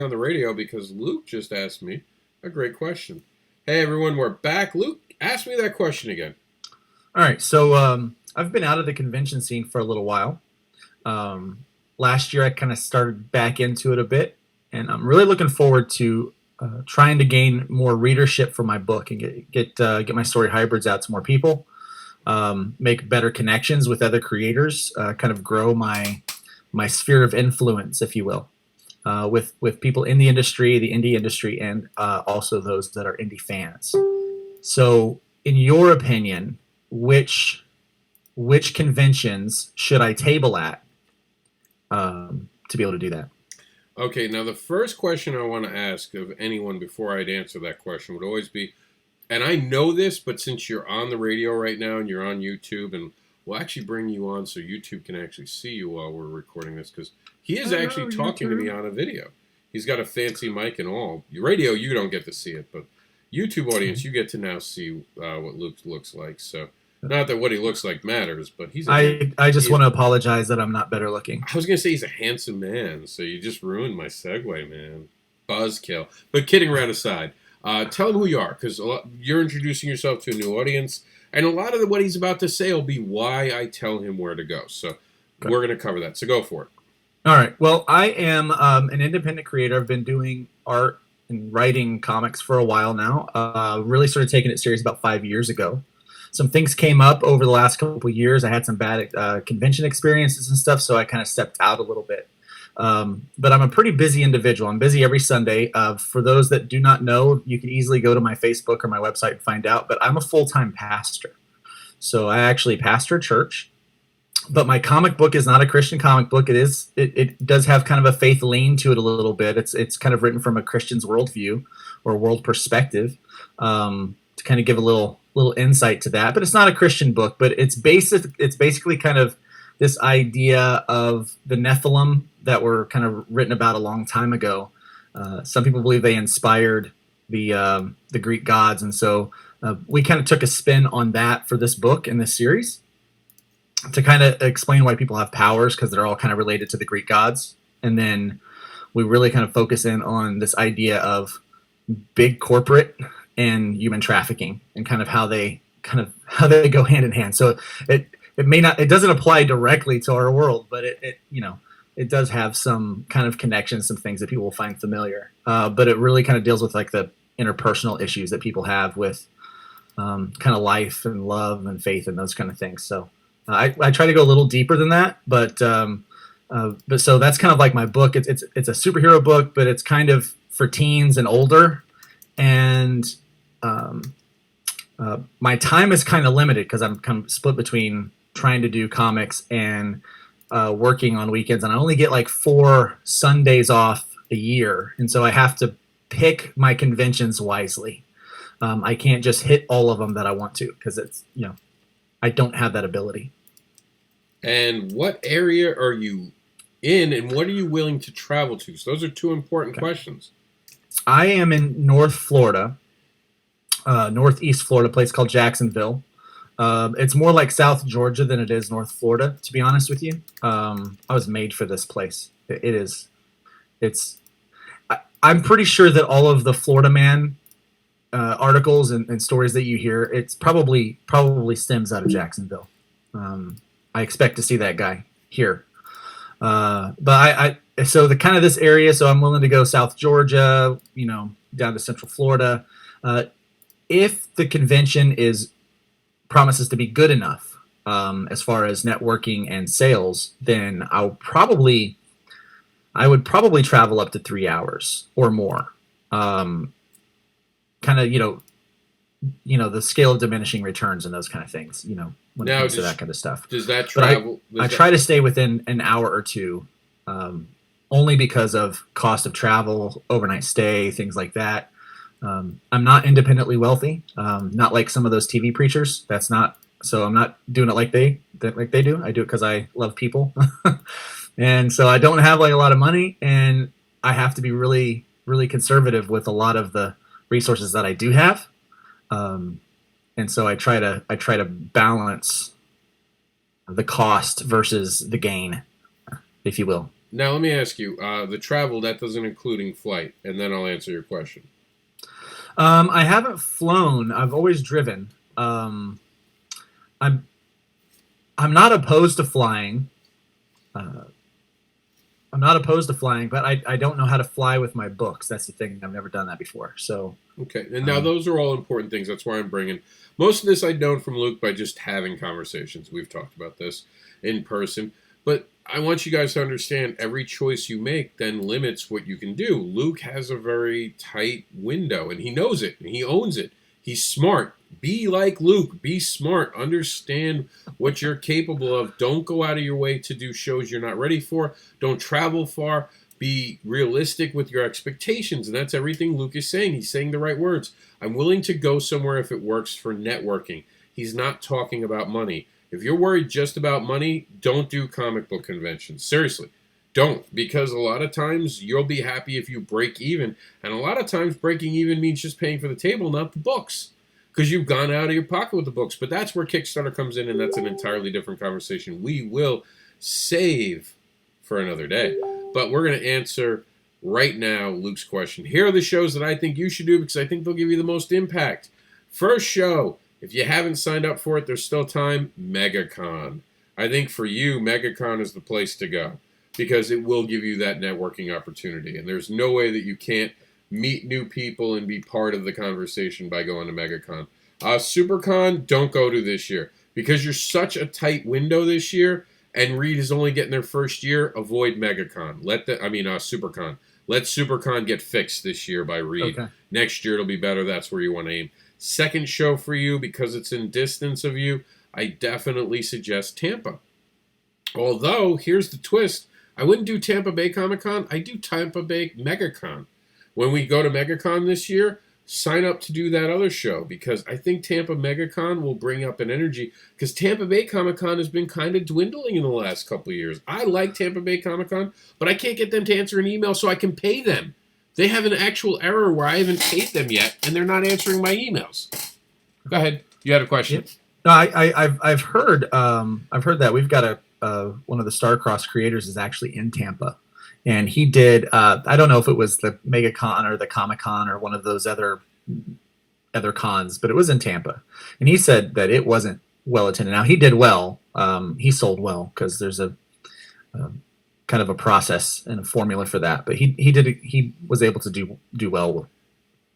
on the radio because Luke just asked me a great question. Hey everyone, we're back. Luke, ask me that question again. All right, so I've been out of the convention scene for a little while. Last year, I kind of started back into it a bit, and I'm really looking forward to trying to gain more readership for my book and get my story hybrids out to more people, make better connections with other creators, kind of grow my sphere of influence, if you will, with people in the industry, the indie industry, and also those that are indie fans. So, in your opinion, which conventions should I table at to be able to do that? Okay, now the first question I want to ask of anyone before I'd answer that question would always be, and I know this, but since you're on the radio right now and you're on YouTube, and we'll actually bring you on so YouTube can actually see you while we're recording this, because he is actually talking to me on a video. He's got a fancy mic and all. Radio, you don't get to see it, but YouTube audience, you get to now see what Luke looks like. So, not that what he looks like matters, but I just want to apologize that I'm not better looking. I was going to say he's a handsome man, so you just ruined my segue, man. Buzzkill. But kidding around aside, tell him who you are, because you're introducing yourself to a new audience, and a lot of what he's about to say will be why I tell him where to go. So we're going to cover that. So go for it. All right. Well, I am an independent creator. I've been doing art and writing comics for a while now. Really started taking it serious about 5 years ago. Some things came up over the last couple of years. I had some bad convention experiences and stuff, so I kind of stepped out a little bit. But I'm a pretty busy individual. I'm busy every Sunday. For those that do not know, you can easily go to my Facebook or my website and find out, but I'm a full-time pastor. So I actually pastor a church, but my comic book is not a Christian comic book. It does have kind of a faith lean to it a little bit. It's kind of written from a Christian's worldview or world perspective, to kind of give a little insight to that. But it's not a Christian book, but it's basically kind of this idea of the Nephilim that were kind of written about a long time ago. Some people believe they inspired the Greek gods, and so we kind of took a spin on that for this book in this series to kind of explain why people have powers, because they're all kind of related to the Greek gods. And then we really kind of focus in on this idea of big corporate and human trafficking, and kind of how they go hand in hand. So it doesn't apply directly to our world, but it does have some kind of connections, some things that people will find familiar. But it really kind of deals with like the interpersonal issues that people have with kind of life and love and faith and those kind of things. So I try to go a little deeper than that, but so that's kind of like my book. It's a superhero book, but it's kind of for teens and older. And my time is kind of limited because I'm kind of split between trying to do comics and working on weekends, and I only get like 4 Sundays off a year, and so I have to pick my conventions wisely. I can't just hit all of them that I want to, because I don't have that ability. And what area are you in, and what are you willing to travel to? So those are 2 important questions. I am in North Florida, Northeast Florida, a place called Jacksonville. It's more like South Georgia than it is North Florida, to be honest with you. I was made for this place. I'm pretty sure that all of the Florida Man articles and stories that you hear, it's probably stems out of Jacksonville. I expect to see that guy here. But so the kind of this area, so I'm willing to go South Georgia, down to Central Florida. If the convention promises to be good enough as far as networking and sales, then I would probably travel up to 3 hours or more. Kind of, the scale of diminishing returns and those kind of things, when it comes to that kind of stuff. Does that travel? I try to stay within an hour or two, only because of cost of travel, overnight stay, things like that. I'm not independently wealthy, not like some of those TV preachers. So I'm not doing it like they do. I do it because I love people. And so I don't have like a lot of money, and I have to be really, really conservative with a lot of the resources that I do have. And so I try to balance the cost versus the gain, if you will. Now let me ask you, the travel, that doesn't including flight, and then I'll answer your question. I haven't flown. I've always driven. I'm I'm not opposed to flying. Uh, I'm not opposed to flying, but I don't know how to fly with my books. That's the thing. I've never done that before. So Okay, and now um, those are all important things. That's why I'm bringing most of this I'd known from Luke by just having conversations. We've talked about this in person, but I want you guys to understand every choice you make then limits what you can do. Luke has a very tight window, and he knows it, and he owns it. He's smart. Be like Luke. Be smart. Understand what you're capable of. Don't go out of your way to do shows you're not ready for. Don't travel far. Be realistic with your expectations. And that's everything Luke is saying. He's saying the right words. I'm willing to go somewhere if it works for networking. He's not talking about money. If you're worried just about money, don't do comic book conventions. Seriously, don't. Because a lot of times you'll be happy if you break even. And a lot of times breaking even means just paying for the table, not the books. Because you've gone out of your pocket with the books. But that's where Kickstarter comes in, and that's an entirely different conversation we will save for another day. But we're going to answer right now Luke's question. Here are the shows that I think you should do because I think they'll give you the most impact. First show, if you haven't signed up for it, there's still time, Megacon. I think for you, Megacon is the place to go because it will give you that networking opportunity. And there's no way that you can't meet new people and be part of the conversation by going to Megacon. SuperCon, don't go to this year because you're such a tight window this year. And Reed is only getting their first year. Avoid Megacon. SuperCon. Let SuperCon get fixed this year by Reed. okay. Next year it'll be better. That's where you want to aim. Second show for you, because it's in distance of you, I definitely suggest Tampa. Although, here's the twist. I wouldn't do Tampa Bay Comic Con. I do Tampa Bay Megacon. When we go to Megacon this year, sign up to do that other show because I think Tampa Megacon will bring up an energy because Tampa Bay Comic Con has been kind of dwindling in the last couple of years. I like Tampa Bay Comic Con, but I can't get them to answer an email so I can pay them. They have an actual error where I haven't paid them yet, and they're not answering my emails. Go ahead. You had a question. Yep. No, I've heard that we've got one of the Starcross creators is actually in Tampa, and he did. I don't know if it was the MegaCon or the Comic Con or one of those other cons, but it was in Tampa, and he said that it wasn't well attended. Now he did well. He sold well because there's a kind of a process and a formula for that. But he was able to do well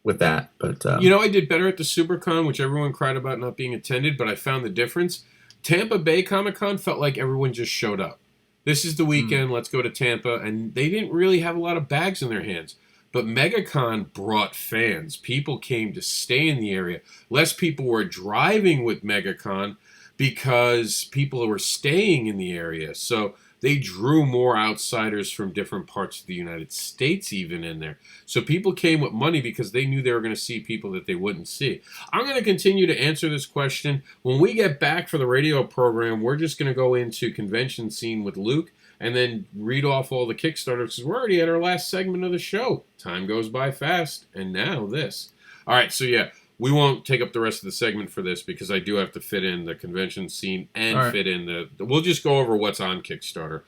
with that. But I did better at the SuperCon, which everyone cried about not being attended, but I found the difference. Tampa Bay Comic Con felt like everyone just showed up. This is the weekend, let's go to Tampa, and they didn't really have a lot of bags in their hands. But MegaCon brought fans. People came to stay in the area. Less people were driving with MegaCon because people were staying in the area. So they drew more outsiders from different parts of the United States even in there. So people came with money because they knew they were going to see people that they wouldn't see. I'm going to continue to answer this question. When we get back for the radio program, we're just going to go into convention scene with Luke and then read off all the Kickstarters because we're already at our last segment of the show. Time goes by fast. And now this. All right, so yeah, we won't take up the rest of the segment for this because I do have to fit in the convention scene and fit in the... We'll just go over what's on Kickstarter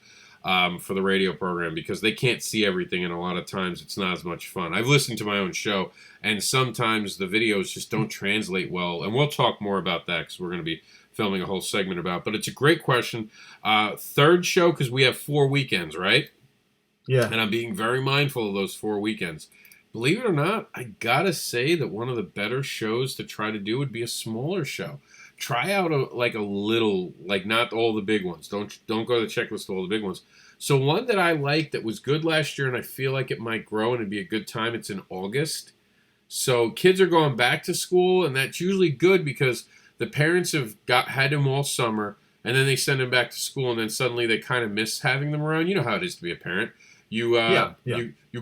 for the radio program because they can't see everything and a lot of times it's not as much fun. I've listened to my own show and sometimes the videos just don't translate well. And we'll talk more about that because we're going to be filming a whole segment about. But it's a great question. Third show because we have 4 weekends, right? Yeah. And I'm being very mindful of those 4 weekends. Believe it or not, I gotta say that one of the better shows to try to do would be a smaller show. Try out a little, not all the big ones. Don't go to the checklist of all the big ones. So one that I liked that was good last year and I feel like it might grow and it'd be a good time, it's in August. So kids are going back to school and that's usually good because the parents have had them all summer and then they send them back to school and then suddenly they kind of miss having them around. You know how it is to be a parent. You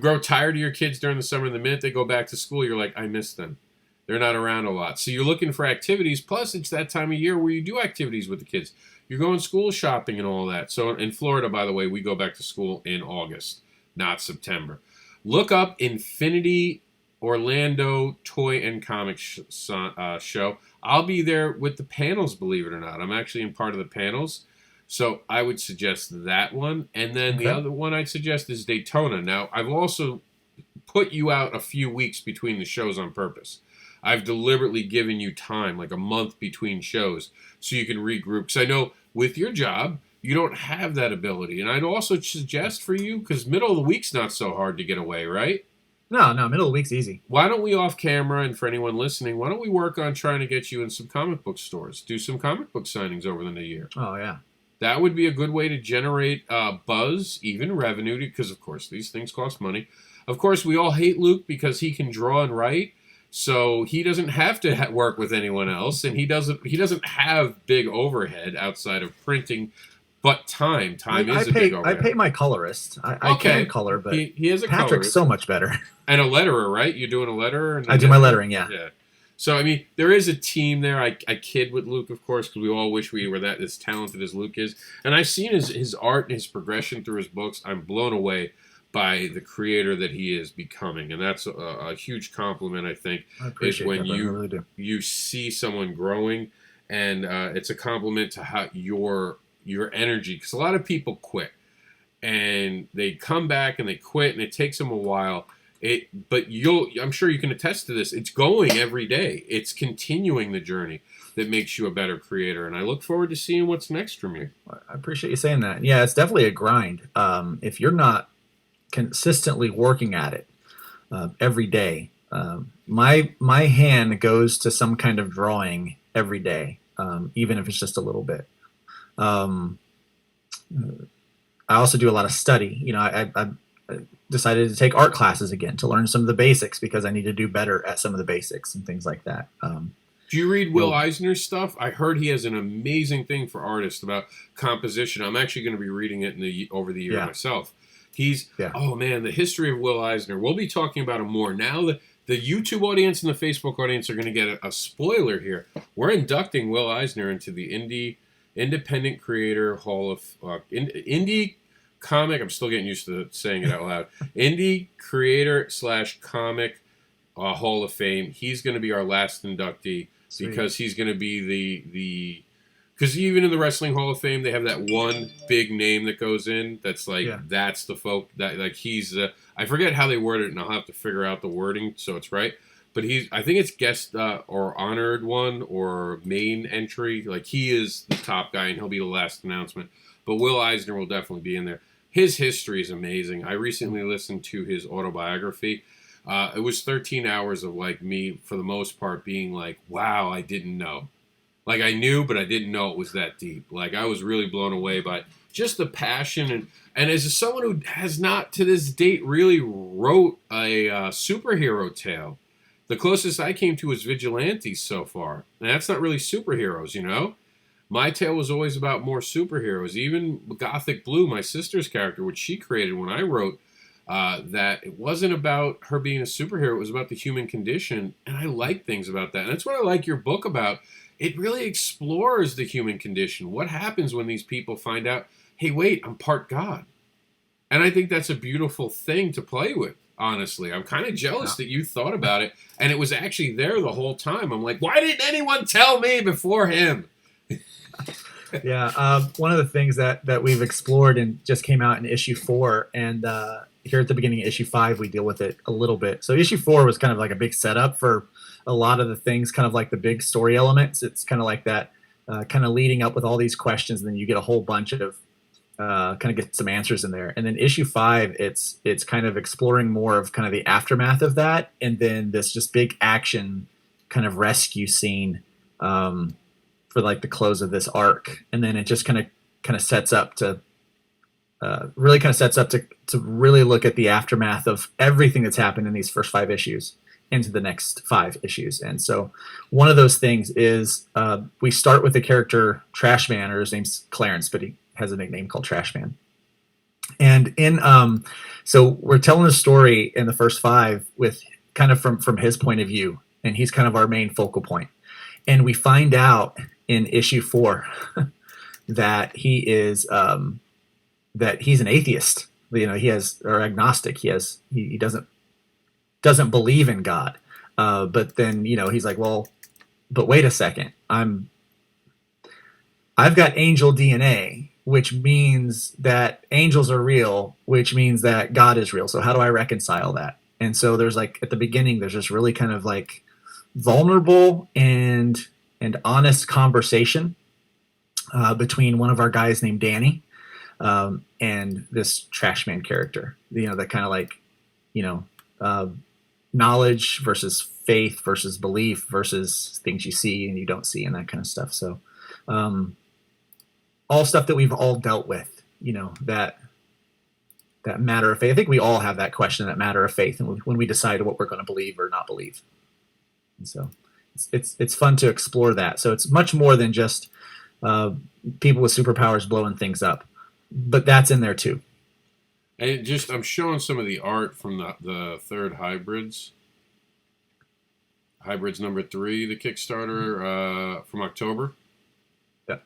grow tired of your kids during the summer, and the minute they go back to school, you're like, I miss them. They're not around a lot. So you're looking for activities. Plus, it's that time of year where you do activities with the kids. You're going school shopping and all that. So in Florida, by the way, we go back to school in August, not September. Look up Infinity Orlando Toy and Comic Show. I'll be there with the panels, believe it or not. I'm actually in part of the panels. So I would suggest that one. And then the Okay. other one I'd suggest is Daytona. Now, I've also put you out a few weeks between the shows on purpose. I've deliberately given you time, like a month between shows, so you can regroup. Because I know with your job, you don't have that ability. And I'd also suggest for you, because middle of the week's not so hard to get away, right? No, middle of the week's easy. Why don't we off camera, and for anyone listening, why don't we work on trying to get you in some comic book stores, do some comic book signings over the new year? Oh yeah. That would be a good way to generate buzz, even revenue, because of course these things cost money. Of course, we all hate Luke because he can draw and write, so he doesn't have to work with anyone else, and he doesn't have big overhead outside of printing. But time is a big overhead. I pay my colorist. I can color, but he has a Patrick's colorist. so much better. And a letterer, right? You're doing a letterer? I do my lettering, yeah. Yeah. So, I mean, there is a team there. I kid with Luke, of course, because we all wish we were that as talented as Luke is. And I've seen his art and his progression through his books. I'm blown away by the creator that he is becoming. And that's a huge compliment, I think, I appreciate when that, I really do. you see someone growing. And it's a compliment to how your energy. Because a lot of people quit. And they come back and they quit, and it takes them a while. But I'm sure you can attest to this. It's going every day. It's continuing the journey that makes you a better creator. And I look forward to seeing what's next from you. I appreciate you saying that. Yeah, it's definitely a grind. If you're not consistently working at it every day, my hand goes to some kind of drawing every day, even if it's just a little bit. I also do a lot of study. You know, I decided to take art classes again to learn some of the basics because I need to do better at some of the basics and things like that. Do you read Will Eisner's stuff? I heard he has an amazing thing for artists about composition. I'm actually going to be reading it over the year myself. Oh man, the history of Will Eisner. We'll be talking about him more. Now the YouTube audience and the Facebook audience are going to get a spoiler here. We're inducting Will Eisner into the Independent Creator Hall of Indie Comic. I'm still getting used to saying it out loud. Indie Creator / Comic Hall of Fame. He's going to be our last inductee. Sweet. Because he's going to be because even in the Wrestling Hall of Fame, they have that one big name that goes in. That's like that's the folk that like he's. I forget how they word it, and I'll have to figure out the wording so it's right. But I think it's guest or honored one or main entry. Like he is the top guy, and he'll be the last announcement. But Will Eisner will definitely be in there. His history is amazing. I recently listened to his autobiography. It was 13 hours of like me, for the most part, being like, wow, I didn't know. Like I knew, but I didn't know it was that deep. Like I was really blown away by just the passion. And as someone who has not to this date really wrote a superhero tale, the closest I came to was Vigilantes so far. And that's not really superheroes, you know? My tale was always about more superheroes. Even Gothic Blue, my sister's character, which she created when I wrote, that it wasn't about her being a superhero. It was about the human condition. And I like things about that. And that's what I like your book about. It really explores the human condition. What happens when these people find out, hey, wait, I'm part God? And I think that's a beautiful thing to play with, honestly. I'm kind of jealous that you thought about it. And it was actually there the whole time. I'm like, why didn't anyone tell me before him? Yeah, one of the things that we've explored and just came out in issue 4, and here at the beginning of issue 5 we deal with it a little bit. So issue 4 was kind of like a big setup for a lot of the things, kind of like the big story elements. It's kind of like that, kind of leading up with all these questions, and then you get a whole bunch of kind of get some answers in there. And then issue 5, it's kind of exploring more of kind of the aftermath of that, and then this just big action kind of rescue scene for like the close of this arc. And then it just kind of sets up to really really look at the aftermath of everything that's happened in these first 5 issues into the next 5 issues. And so one of those things is we start with the character Trashman, or his name's Clarence, but he has a nickname called Trashman. And in so we're telling a story in the first 5 with kind of from his point of view, and he's kind of our main focal point. And we find out in issue 4 that he is that he's an atheist. You know, or agnostic. He doesn't believe in God. But then, you know, he's like, well, but wait a second. I've got angel DNA, which means that angels are real, which means that God is real. So how do I reconcile that? And so there's like at the beginning, there's this really kind of like vulnerable and honest conversation between one of our guys named Danny and this trash man character. You know, that kind of like, you know, knowledge versus faith versus belief versus things you see and you don't see and that kind of stuff. So all stuff that we've all dealt with, you know, that matter of faith. I think we all have that question, that matter of faith, and when we decide what we're going to believe or not believe. And so it's fun to explore that. So it's much more than just people with superpowers blowing things up, but that's in there too. And I'm showing some of the art from the third Hybrids number 3, the Kickstarter from October. Yeah,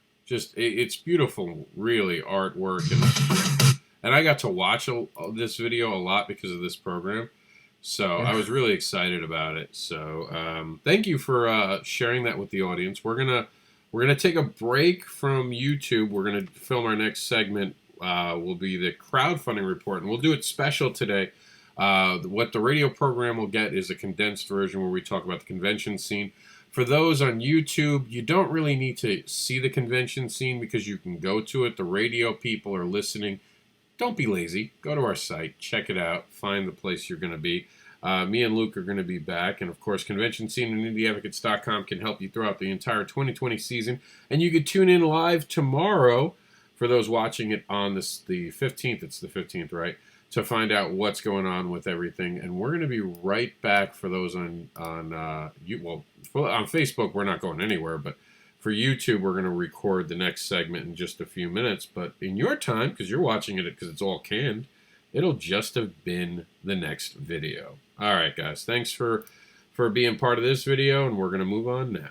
it's beautiful, really, artwork, and I got to watch this video a lot because of this program, so I was really excited about it. So thank you for sharing that with the audience. We're gonna take a break from YouTube. We're gonna film our next segment. Will be the crowdfunding report, and we'll do it special today. What the radio program will get is a condensed version where we talk about the convention scene. For those on YouTube, you don't really need to see the convention scene because you can go to it. The radio people are listening. Don't be lazy. Go to our site, check it out, find the place you're going to be. Me and Luke are going to be back, and of course, Convention Scene and IndieAdvocates.com can help you throughout the entire 2020 season. And you can tune in live tomorrow for those watching it on the 15th. It's the 15th, right? To find out what's going on with everything. And we're going to be right back for those on Facebook. We're not going anywhere, but for YouTube, we're going to record the next segment in just a few minutes. But in your time, because you're watching it because it's all canned, it'll just have been the next video. All right, guys. Thanks for being part of this video, and we're going to move on now.